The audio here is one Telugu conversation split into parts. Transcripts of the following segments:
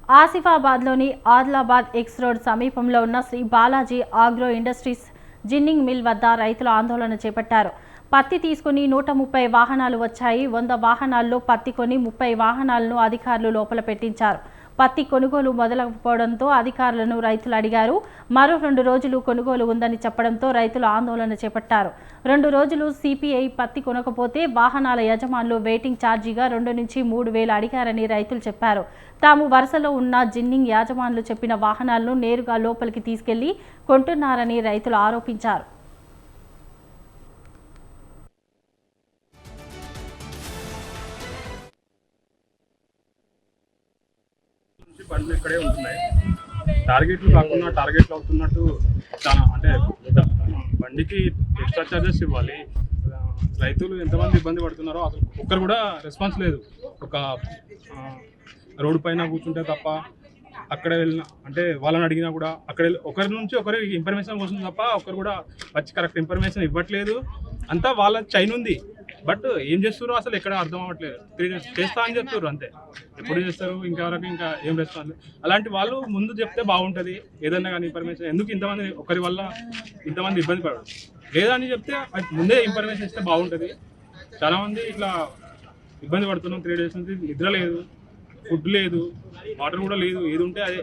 ఆసిఫాబాద్లోని ఆదిలాబాద్ ఎక్స్ రోడ్ సమీపంలో ఉన్న Shri Balaji agro industries ginning mill వద్ద రైతులు ఆందోళన చేపట్టారు. పత్తి తీసుకుని 130 వాహనాలు వచ్చాయి. 100 వాహనాల్లో పత్తి కొని 30 వాహనాలను అధికారులు లోపల పెట్టించారు. పత్తి కొనుగోలు మొదలకపోవడంతో అధికారులను రైతులు అడిగారు. మరో 2 రోజులు కొనుగోలు ఉందని చెప్పడంతో రైతులు ఆందోళన చేపట్టారు. 2 రోజులు సిపిఐ పత్తి కొనకపోతే వాహనాల యజమానులు వెయిటింగ్ ఛార్జీగా 2 నుంచి 3 వేలు అడిగారని రైతులు చెప్పారు. తాము వరుసలో ఉన్న జిన్నింగ్ యాజమానులు చెప్పిన వాహనాలను నేరుగా లోపలికి తీసుకెళ్లి కొంటున్నారని రైతులు ఆరోపించారు. బండ్లు ఇక్కడే ఉంటున్నాయి. టార్గెట్లు కాకుండా టార్గెట్లు అవుతున్నట్టు చాలా అంటే బండికి ఎక్స్ట్రా ఛార్జెస్ ఇవ్వాలి. రైతులు ఎంతమంది ఇబ్బంది పడుతున్నారో అసలు ఒక్కరు కూడా రెస్పాన్స్ లేదు. ఒక రోడ్డు పైన కూర్చుంటే తప్ప అక్కడ వెళ్ళిన అంటే వాళ్ళని అడిగినా కూడా అక్కడ ఒకరి నుంచి ఒకరి ఇన్ఫర్మేషన్ వస్తుంది తప్ప ఒకరు కూడా వచ్చి కరెక్ట్ ఇన్ఫర్మేషన్ ఇవ్వట్లేదు. అంతా వాళ్ళ చైన్ ఉంది. బట్ ఏం చేస్తున్నారు అసలు ఎక్కడ అర్థం అవ్వట్లేదు. 3 days చేస్తా అని చెప్తున్నారు అంతే. ఎప్పుడు చేస్తారు ఇంకెవరకు ఇంకా ఏం రెస్పాన్స్. అలాంటి వాళ్ళు ముందు చెప్తే బాగుంటుంది ఏదన్నా కానీ ఇన్ఫర్మేషన్. ఎందుకు ఇంతమంది ఒకరి వల్ల ఇంతమంది ఇబ్బంది పడరు లేదా అని చెప్తే ముందే ఇన్ఫర్మేషన్ ఇస్తే బాగుంటుంది. చాలామంది ఇట్లా ఇబ్బంది పడుతున్నాం. 3 days నుంచి నిద్ర లేదు, ఫుడ్ లేదు, వాటర్ కూడా లేదు. ఏది ఉంటే అదే.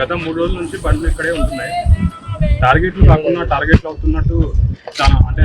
గత 3 రోజుల నుంచి బండ్లు ఇక్కడే ఉంటున్నాయి. టార్గెట్లు కాకుండా టార్గెట్లు అవుతున్నట్టు చాలా అంటే